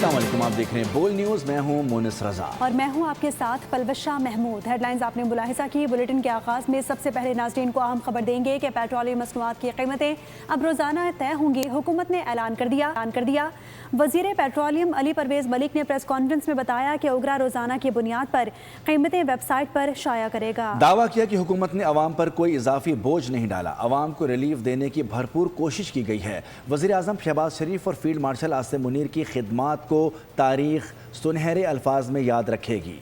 السلام علیکم، آپ دیکھ رہے ہیں بول نیوز، میں ہوں مونس رضا اور میں ہوں آپ کے ساتھ پلوشہ محمود۔ ہیڈ لائنز آپ نے ملاحظہ کی۔ بلیٹن کے آغاز میں سب سے پہلے ناظرین کو اہم خبر دیں گے کہ پیٹرولیم مصنوعات کی قیمتیں اب روزانہ طے ہوں گی۔ حکومت نے اعلان کر دیا۔ وزیر پیٹرولیم علی پرویز ملک نے پریس کانفرنس میں بتایا کہ اوگرا روزانہ کی بنیاد پر قیمتیں ویب سائٹ پر شائع کرے گا۔ دعویٰ کیا کہ حکومت نے عوام پر کوئی اضافی بوجھ نہیں ڈالا، عوام کو ریلیف دینے کی بھرپور کوشش کی گئی ہے۔ وزیر اعظم شہباز شریف اور فیلڈ مارشل عاصم منیر کی خدمات کو تاریخ سنہرے الفاظ میں یاد رکھے گی۔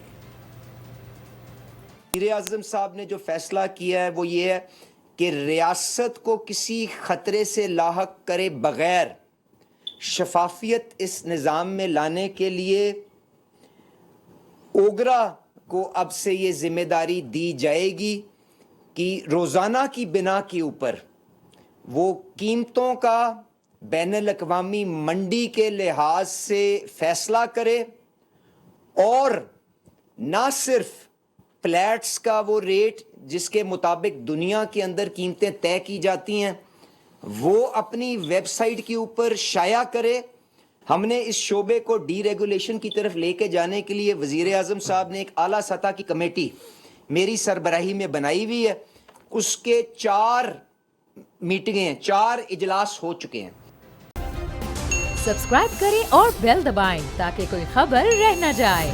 وزیر اعظم صاحب نے جو فیصلہ کیا ہے وہ یہ ہے کہ ریاست کو کسی خطرے سے لاحق کرے بغیر شفافیت اس نظام میں لانے کے لیے اوگرا کو اب سے یہ ذمہ داری دی جائے گی کہ روزانہ کی بنا کے اوپر وہ قیمتوں کا بین الاقوامی منڈی کے لحاظ سے فیصلہ کرے اور نہ صرف فلیٹس کا وہ ریٹ جس کے مطابق دنیا کے اندر قیمتیں طے کی جاتی ہیں وہ اپنی ویب سائٹ کے اوپر شائع کرے۔ ہم نے اس شعبے کو ڈی ریگولیشن کی طرف لے کے جانے کے لیے وزیر اعظم صاحب نے ایک اعلیٰ سطح کی کمیٹی میری سربراہی میں بنائی ہوئی ہے۔ اس کے 4 میٹنگیں 4 اجلاس ہو چکے ہیں۔ سبسکرائب کریں اور بیل دبائیں تاکہ کوئی خبر رہ نہ جائے۔